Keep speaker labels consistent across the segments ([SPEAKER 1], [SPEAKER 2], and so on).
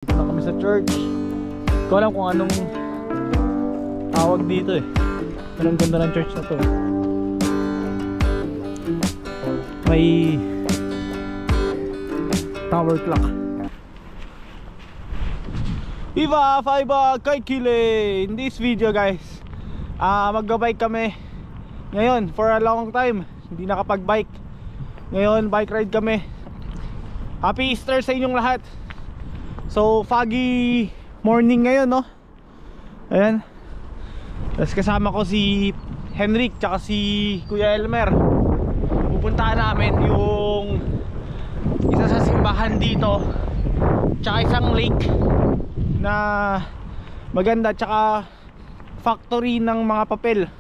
[SPEAKER 1] Dito na kami sa church. Hindi ko alam kung anong tawag dito eh. Pero ang ganda ng church na to. May tower clock. Viva Faiba kay Kile! In this video guys, magbabike kami ngayon for a long time. Hindi nakapag-bike. Ngayon bike ride kami. Happy Easter sa inyong lahat. So foggy morning ngayon, no? Ayan. Tapos kasama ko si Henrik tsaka si Kuya Elmer. Pupuntahan namin yung isa sa simbahan dito, tsaka isang lake na maganda, tsaka factory ng mga papel.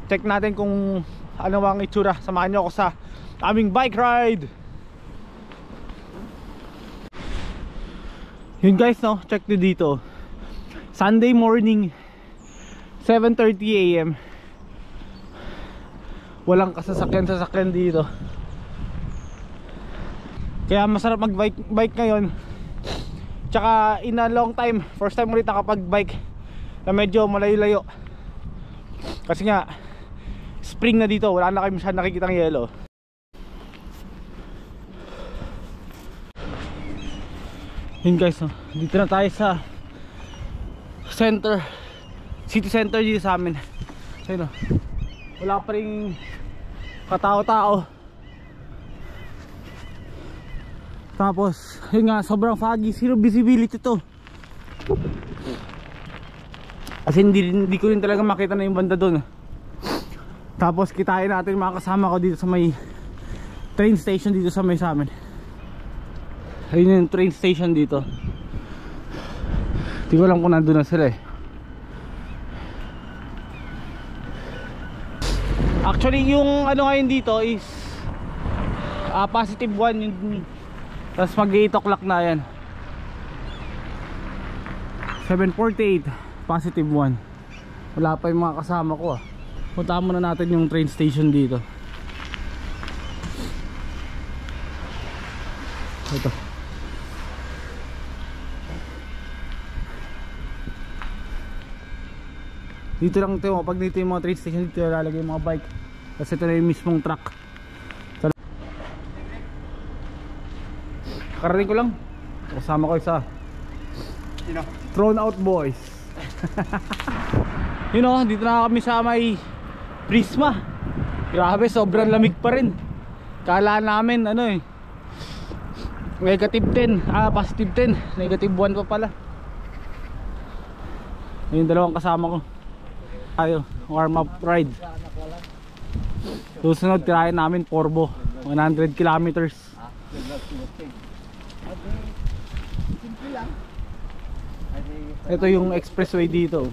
[SPEAKER 1] Check natin kung ano ang itsura. Samahan nyo ako sa aming bike ride. Yun guys, no? Check nyo dito. Sunday morning, 7:30 AM. Walang kasasakyan dito. Kaya masarap mag-bike ngayon. Tsaka in a long time, first time ulit nakapag-bike na medyo malayo-layo. Kasi nga spring na dito, wala na kayo masyadong nakikitang yelo. Yun guys, no? Dito na tayo sa center, city center dito sa amin. Ayun, no? Wala pa rin katao-tao. Tapos yun nga, sobrang foggy, zero visibility to. Kasi hindi ko rin talaga makita na yung banda doon. Tapos kitain natin mga kasama ko dito sa may train station dito sa may sa amin. Ayun yung train station dito. Hindi ko alam kung nandun na sila eh. Actually yung ano ngayon dito is positive 1 yung, tapos mag 8 o'clock na yan. 7:48 positive 1. Wala pa yung mga kasama ko. Puntahan muna natin yung train station dito. Ito. Dito lang ito, pag dito yung mga train station, dito lalagay yung mga bike. Kasi ito na yung mismong truck. Karating ko lang. Kasama ko isa. Thrown out boys. You know, dito na kami sa may Prisma. Grabe, sobrang lamig pa rin. Kala namin ano eh, negative 10, positive 10, negative 1 pa pala. Yung dalawang kasama ko. Ayo, warm up ride. Susunod tirahin namin Porbo, 100 kilometers. Ito yung expressway dito.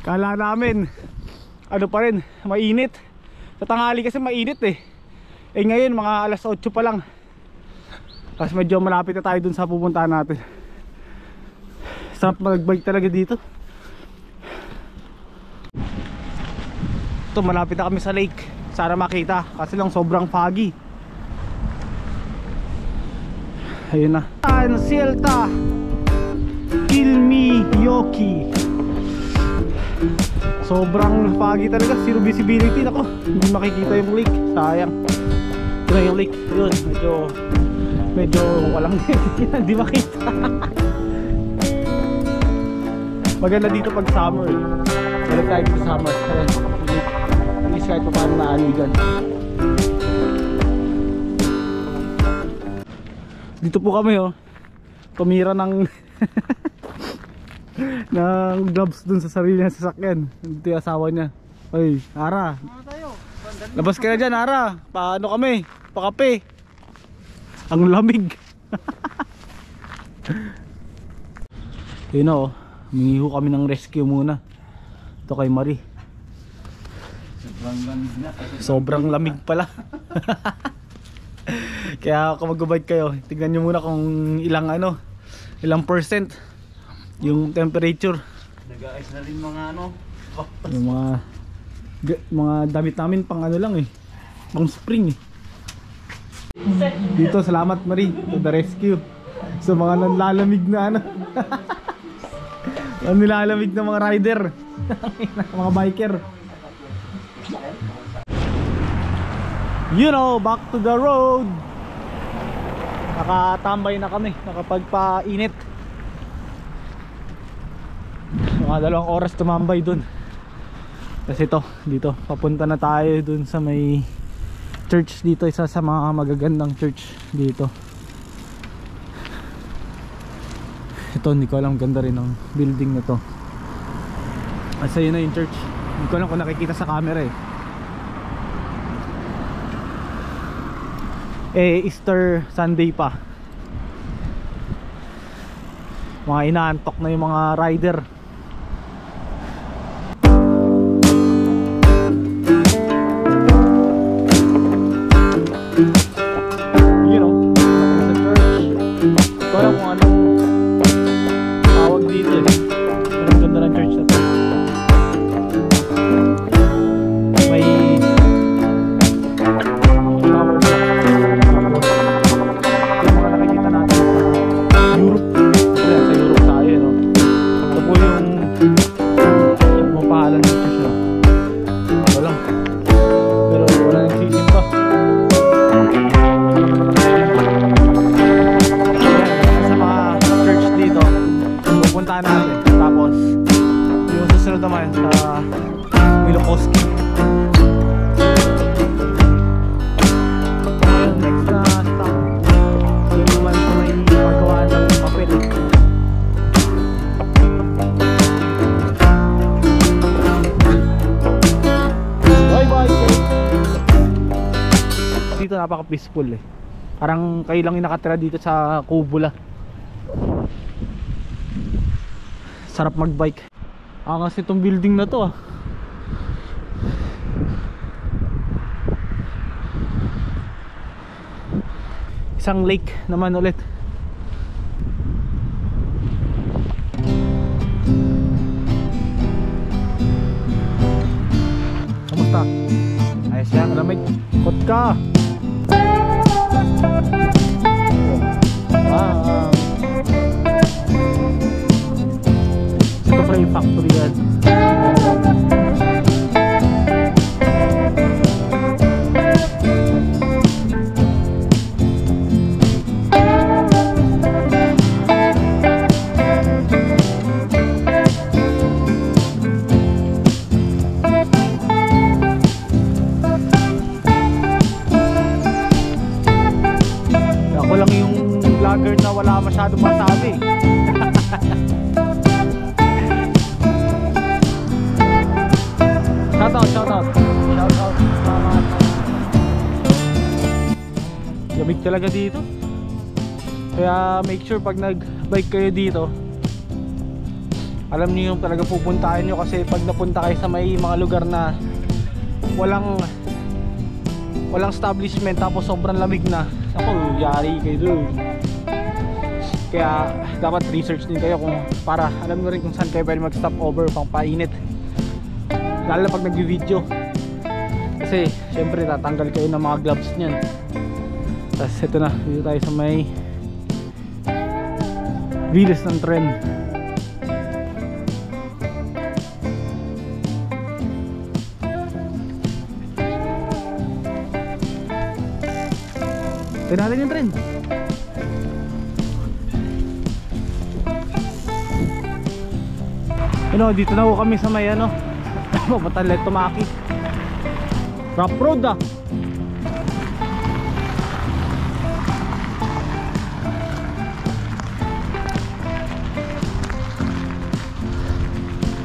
[SPEAKER 1] Kala namin ano pa rin, mainit. Sa tanghali kasi mainit eh. Eh ngayon mga alas 8 pa lang. Tapos medyo malapit na tayo dun sa pupuntahan natin. Sarap mag-bike talaga dito. Ito, malapit na kami sa lake. Sana makita kasi lang sobrang foggy. Ayun na. Anselta Kilmiyoki. Sobrang foggy talaga, zero visibility. Nako, hindi makikita yung lake. Sayang. Ito na yung lake. Yun, medyo walang hindi makita. Maganda dito pag summer. Balik tayo dito summer. Ayan, at least kahit pa paano naaligan. Dito po kami oh, tumira ng ng gloves dun sa sarili niya sasakyan. Dito yung asawa niya. Ay, Ara, Labas ka na dyan, Ara. Paano kami? Pakape. Ang lamig. Yun o, humingi ho kami ng rescue muna. Ito kay Marie. Sobrang lamig pala. Kaya kung mag-bike kayo, tignan nyo muna kung ilang percent yung temperature.
[SPEAKER 2] Nag-ice na rin mga
[SPEAKER 1] Yung mga damit namin pang lang pang spring Dito salamat Marie to the rescue. So mga nanlalamig na ang nilalamig na mga rider. Mga biker. Back to the road. Nakatambay na kami, nakapagpainit. Mga 2 oras tumambay dun. Kasi dito papunta na tayo dun sa may church dito, isa sa mga magagandang church dito. Ito, hindi ko alam, ganda rin ang building na to. Asa yun na yung church. Hindi ko alam kung nakikita sa camera Easter Sunday pa. Mga inaantok na yung mga rider. Sa church. Hindi ko alam kung anong tawag dito Pero ang ganda ng church na to. May napaka peaceful Parang kayo lang yung nakatira dito sa Kubula. Sarap magbike. Angas itong building na to Isang lake naman ulit. Kamusta? Ayos yan, malamig. Kot ka. Ito pa yung factory yan. Na wala masyadong masabi. Shoutout. Lamig talaga dito. Kaya make sure pag nag-bike kayo dito, alam niyo yung talaga pupuntahan nyo. Kasi pag napunta kayo sa may mga lugar na walang establishment tapos sobrang lamig na, ako, yari kayo doon. Kaya dapat research din kayo kung para alam nyo rin kung saan kayo pwede mag stop over pang painit, lalo pag nag-video. Kasi syempre tatanggal kayo ng mga gloves nyan. Tapos ito na, dito tayo sa may wheels ng tren. Tignan natin yung tren. Dito na ho kami sa may Papunta Tumaki. Rough road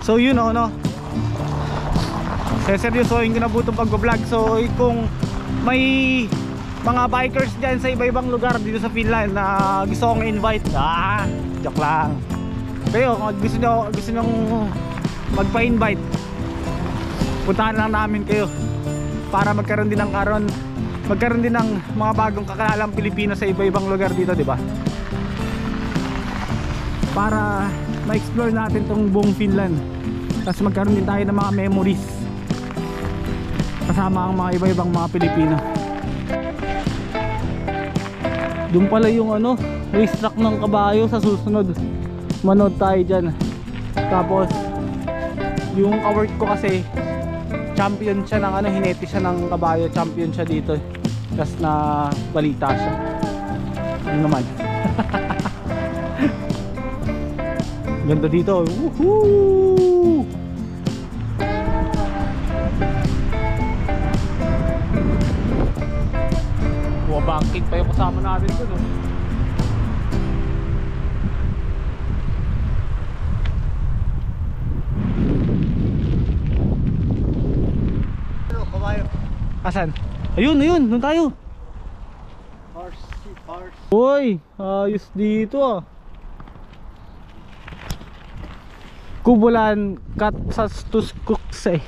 [SPEAKER 1] So Seryosohin ko na po itong pag-vlog. So kung may mga bikers dyan sa iba-ibang lugar dito sa Finland na gusto kong invite, joke lang. Kayo kung gusto nyo magpa-invite, puntahan lang namin kayo para magkaroon din ng mga bagong kakalalang Pilipino sa iba-ibang lugar dito, di ba? Para ma-explore natin tong buong Finland. Tapos magkaroon din tayo ng mga memories kasama ang mga iba-ibang mga Pilipino. Doon pala yung racetrack ng kabayo. Sa susunod manood tayo dyan. Tapos yung kawork ko kasi champion siya ng hinete siya ng kabayo, champion siya dito. Tapos na balita siya. Ano naman. Ganda dito. Woohoo! Bangkit pa yung kasama natin doon.
[SPEAKER 2] Kabayo.
[SPEAKER 1] Asan? Ayun, doon tayo.
[SPEAKER 2] Horse.
[SPEAKER 1] Uy, ayos dito ah. Kubulan kat sa Tuskukse.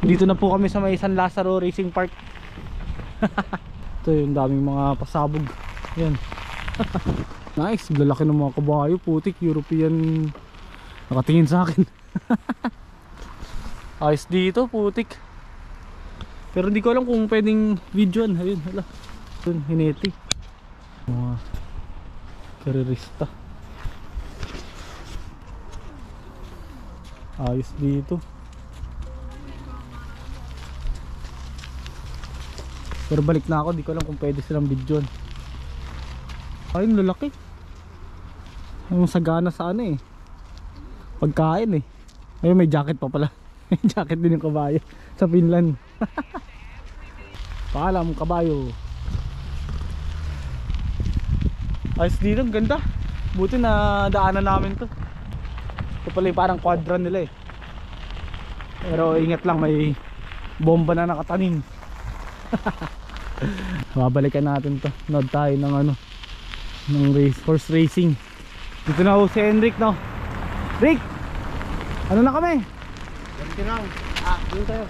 [SPEAKER 1] Dito na po kami sa may San Lazaro Racing Park. Ito yung daming mga pasabog. Yan. Nice, lalaki ng mga kabayo. Putik, European. Nakatingin sa akin. Ayos dito, putik. Pero hindi ko alam kung pwedeng videoan. Ayun, hala. Ayun, hineti. Mga karerista. Ayos dito. Pero balik na ako, di ko alam kung pwede silang videoan. Ayun, lalaki. Yung sagana sa pagkain Ayun, may jacket pa pala. May jacket din yung kabayo sa Finland. Paalam, kabayo. Ayos dito, ang ganda. Buti na daanan namin to. Ito pala yung parang quadran nila Pero ingat lang, may bomba na nakatanim. Babalikan natin to. Nod tayo ng horse racing. Dito na si Henrik, no? Rick! Ano na kami? Dito tayo.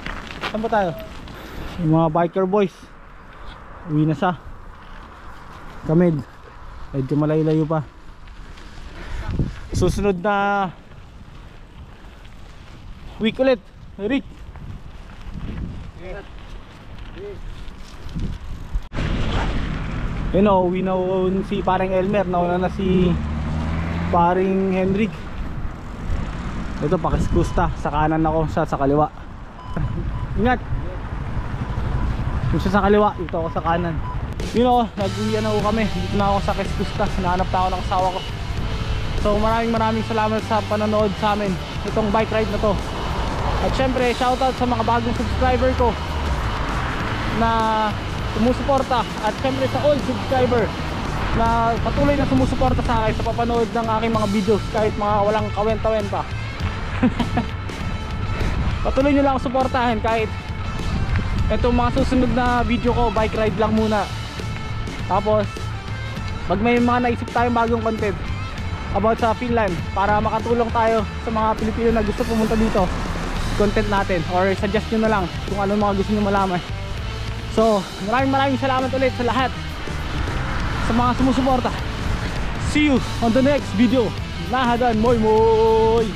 [SPEAKER 1] Saan ba tayo? Yung mga biker boys uwi na siya. Kami medyo malayo-layo pa. Susunod na week ulit, Rick. Uwi na si paring Elmer. Nauna na si paring Henrik. Ito pakiskusta. Sa kanan ako, siya sa kaliwa. Ingat. Kung siya sa kaliwa, ito ako sa kanan. Nag-uwi na kami. Dito na ako sa Kiskusta. Hinahanap na ako ng asawa ko. So maraming salamat sa panonood sa amin itong bike ride na to. At syempre shoutout sa mga bagong subscriber ko na sumusuporta. At syempre sa old subscriber na patuloy na sumusuporta sa akin sa papanood ng aking mga videos kahit mga walang kawenta-wenta. Patuloy nyo lang ako suportahan kahit itong mga susunod na video ko bike ride lang muna. Tapos pag may mga naisip tayong bagong content about sa Finland para makatulong tayo sa mga Pilipino na gusto pumunta dito, content natin or suggest nyo na lang kung ano mga gusto nyo malaman. So maraming salamat ulit sa lahat sa mga sumusuporta. See you on the next video. Nahadan, moy moy.